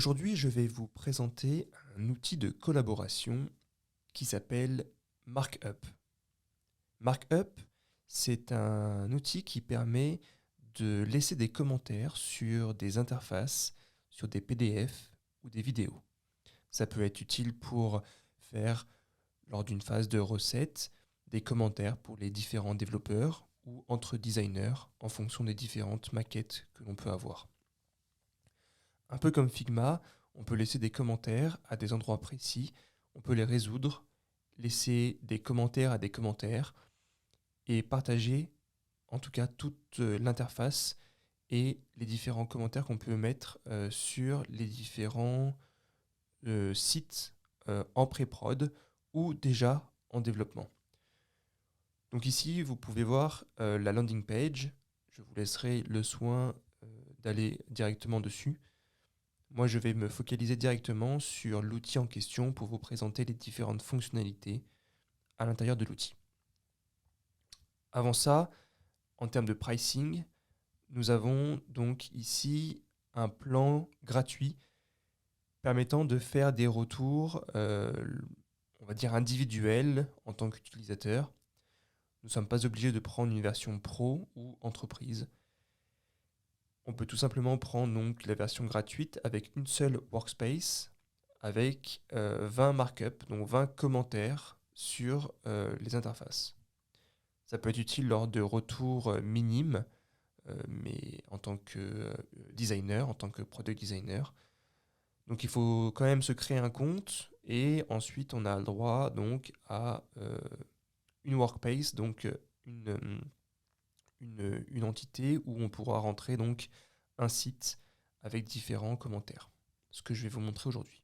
Aujourd'hui, je vais vous présenter un outil de collaboration qui s'appelle Markup. Markup, c'est un outil qui permet de laisser des commentaires sur des interfaces, sur des PDF ou des vidéos. Ça peut être utile pour faire, lors d'une phase de recette, des commentaires pour les différents développeurs ou entre designers en fonction des différentes maquettes que l'on peut avoir. Un peu comme Figma, on peut laisser des commentaires à des endroits précis, on peut les résoudre, laisser des commentaires à des commentaires et partager en tout cas toute l'interface et les différents commentaires qu'on peut mettre sur les différents sites en pré-prod ou déjà en développement. Donc ici, vous pouvez voir la landing page. Je vous laisserai le soin d'aller directement dessus. Moi, je vais me focaliser directement sur l'outil en question pour vous présenter les différentes fonctionnalités à l'intérieur de l'outil. Avant ça, en termes de pricing, nous avons donc ici un plan gratuit permettant de faire des retours, on va dire individuels en tant qu'utilisateur. Nous ne sommes pas obligés de prendre une version pro ou entreprise. On peut tout simplement prendre donc la version gratuite avec une seule workspace, avec 20 markups, donc 20 commentaires sur les interfaces. Ça peut être utile lors de retours minimes, mais en tant que designer, en tant que product designer. Donc il faut quand même se créer un compte et ensuite on a le droit donc à une workspace, donc une entité où on pourra rentrer donc un site avec différents commentaires, ce que je vais vous montrer aujourd'hui.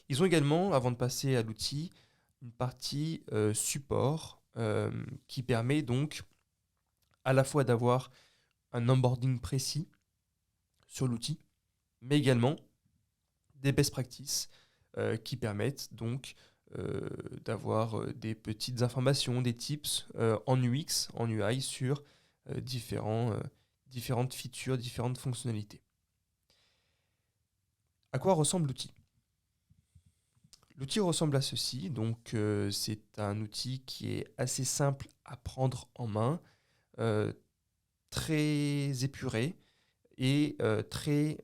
Ils ont également, avant de passer à l'outil, une partie support qui permet donc à la fois d'avoir un onboarding précis sur l'outil, mais également des best practices qui permettent donc d'avoir des petites informations, des tips en UX, en UI sur différentes features, différentes fonctionnalités. À quoi ressemble l'outil ? L'outil ressemble à ceci, donc c'est un outil qui est assez simple à prendre en main, très épuré et très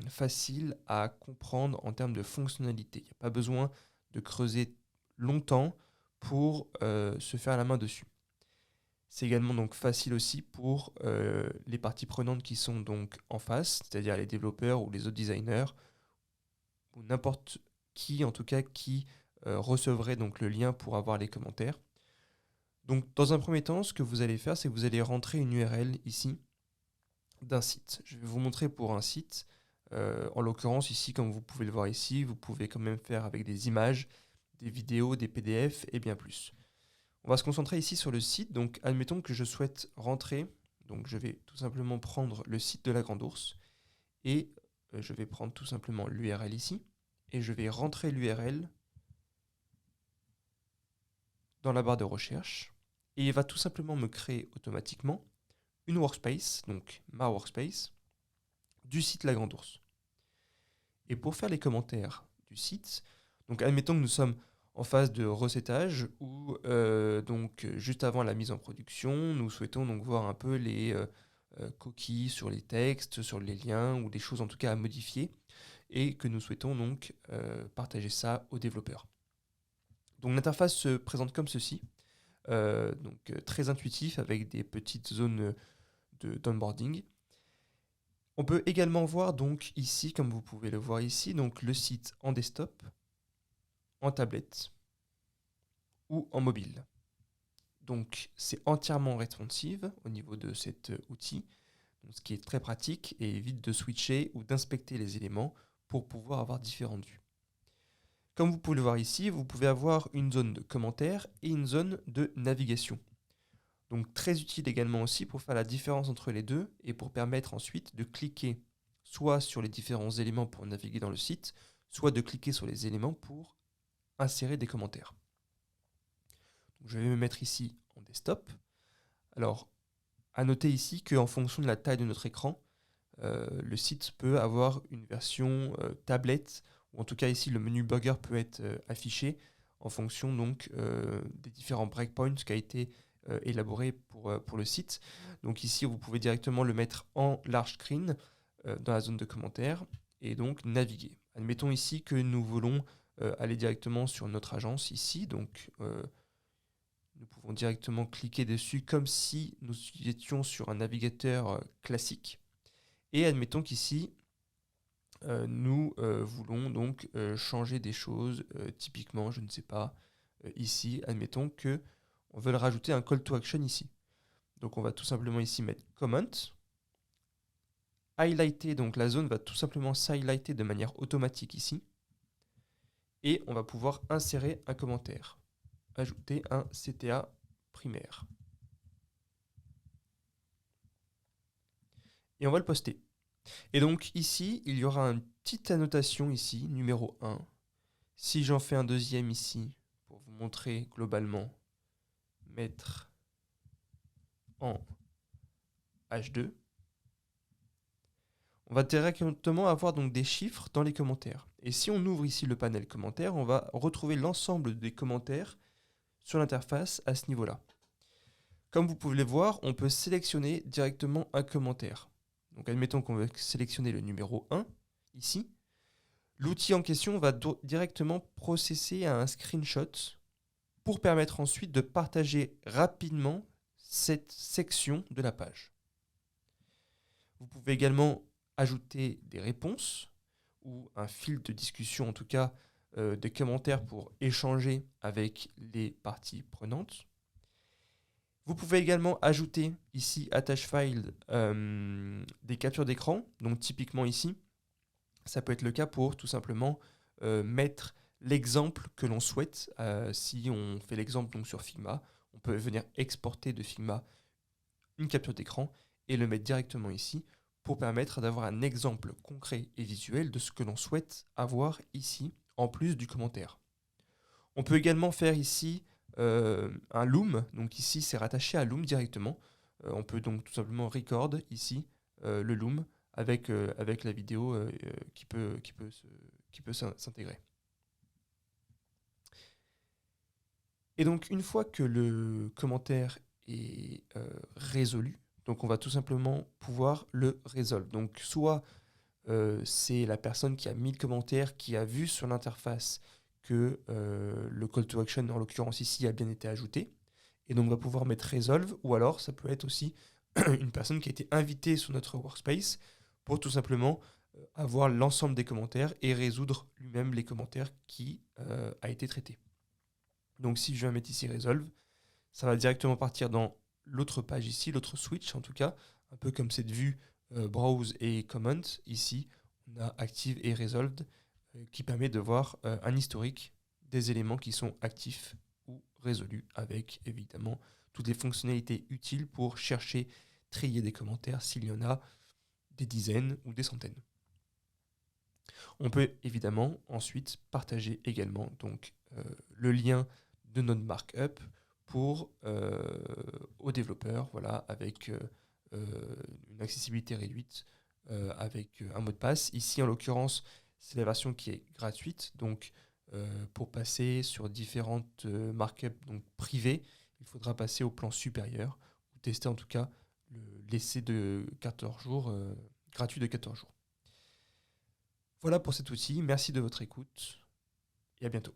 facile à comprendre en termes de fonctionnalité. Il n'y a pas besoin de creuser longtemps pour se faire la main dessus. C'est également donc facile aussi pour les parties prenantes qui sont donc en face, c'est-à-dire les développeurs ou les autres designers, ou n'importe qui en tout cas qui recevrait donc le lien pour avoir les commentaires. Donc dans un premier temps, ce que vous allez faire, c'est que vous allez rentrer une URL ici d'un site. Je vais vous montrer pour un site. En l'occurrence ici, comme vous pouvez le voir ici, vous pouvez quand même faire avec des images, des vidéos, des PDF et bien plus. On va se concentrer ici sur le site. Donc admettons que je souhaite rentrer. Donc je vais tout simplement prendre le site de la Grande Ourse et je vais prendre tout simplement l'URL ici et je vais rentrer l'URL dans la barre de recherche et il va tout simplement me créer automatiquement une workspace, donc ma workspace, du site La Grande Ourse. Et pour faire les commentaires du site, donc admettons que nous sommes en phase de recettage ou donc juste avant la mise en production, nous souhaitons donc voir un peu les cookies sur les textes, sur les liens ou des choses en tout cas à modifier et que nous souhaitons donc partager ça aux développeurs. Donc l'interface se présente comme ceci, donc très intuitif avec des petites zones d'onboarding. On peut également voir donc ici, comme vous pouvez le voir ici, donc le site en desktop, en tablette ou en mobile. Donc c'est entièrement responsive au niveau de cet outil, donc ce qui est très pratique et évite de switcher ou d'inspecter les éléments pour pouvoir avoir différentes vues. Comme vous pouvez le voir ici, vous pouvez avoir une zone de commentaires et une zone de navigation. Donc très utile également aussi pour faire la différence entre les deux et pour permettre ensuite de cliquer soit sur les différents éléments pour naviguer dans le site, soit de cliquer sur les éléments pour insérer des commentaires. Donc, je vais me mettre ici en desktop. Alors, à noter ici qu'en fonction de la taille de notre écran, le site peut avoir une version tablette, ou en tout cas ici le menu burger peut être affiché en fonction donc des différents breakpoints qui a été élaboré pour le site. Donc ici vous pouvez directement le mettre en large screen dans la zone de commentaires et donc naviguer. Admettons ici que nous voulons aller directement sur notre agence ici, donc nous pouvons directement cliquer dessus comme si nous étions sur un navigateur classique. Et admettons qu'ici, nous voulons donc changer des choses. Typiquement, je ne sais pas, ici, admettons que on veut rajouter un call to action ici. Donc on va tout simplement ici mettre comment. Highlighter, donc la zone va tout simplement s'highlighter de manière automatique ici. Et on va pouvoir insérer un commentaire. Ajouter un CTA primaire. Et on va le poster. Et donc ici, il y aura une petite annotation ici, numéro 1. Si j'en fais un deuxième ici, pour vous montrer globalement, mettre en H2, on va directement avoir donc des chiffres dans les commentaires. Et si on ouvre ici le panel commentaires, on va retrouver l'ensemble des commentaires sur l'interface à ce niveau-là. Comme vous pouvez le voir, on peut sélectionner directement un commentaire. Donc admettons qu'on veut sélectionner le numéro 1, ici. L'outil en question va directement processer un screenshot pour permettre ensuite de partager rapidement cette section de la page. Vous pouvez également ajouter des réponses ou un fil de discussion, en tout cas des commentaires pour échanger avec les parties prenantes. Vous pouvez également ajouter ici attach file des captures d'écran. Donc typiquement ici, ça peut être le cas pour tout simplement mettre l'exemple que l'on souhaite. Si on fait l'exemple donc sur Figma, on peut venir exporter de Figma une capture d'écran et le mettre directement ici pour permettre d'avoir un exemple concret et visuel de ce que l'on souhaite avoir ici, en plus du commentaire. On peut également faire ici un loom, donc ici c'est rattaché à loom directement. On peut donc tout simplement record ici le loom avec la vidéo qui peut s'intégrer. Et donc une fois que le commentaire est résolu, donc on va tout simplement pouvoir le résolve. Donc soit c'est la personne qui a mis le commentaire, qui a vu sur l'interface que le call to action, en l'occurrence ici, a bien été ajouté, et donc on va pouvoir mettre resolve, ou alors ça peut être aussi une personne qui a été invitée sur notre workspace pour tout simplement avoir l'ensemble des commentaires et résoudre lui-même les commentaires qui a été traité. Donc si je viens mettre ici resolve, ça va directement partir dans l'autre page ici, l'autre switch en tout cas, un peu comme cette vue browse et comment. Ici, on a active et resolved qui permet de voir un historique des éléments qui sont actifs ou résolus avec évidemment toutes les fonctionnalités utiles pour chercher, trier des commentaires s'il y en a des dizaines ou des centaines. On peut évidemment ensuite partager également donc, le lien de notre markup aux développeurs, voilà, avec une accessibilité réduite, avec un mot de passe. Ici, en l'occurrence, c'est la version qui est gratuite, donc pour passer sur différentes markups donc privées, il faudra passer au plan supérieur, ou tester en tout cas l'essai de 14 jours, gratuit de 14 jours. Voilà pour cet outil, merci de votre écoute, et à bientôt.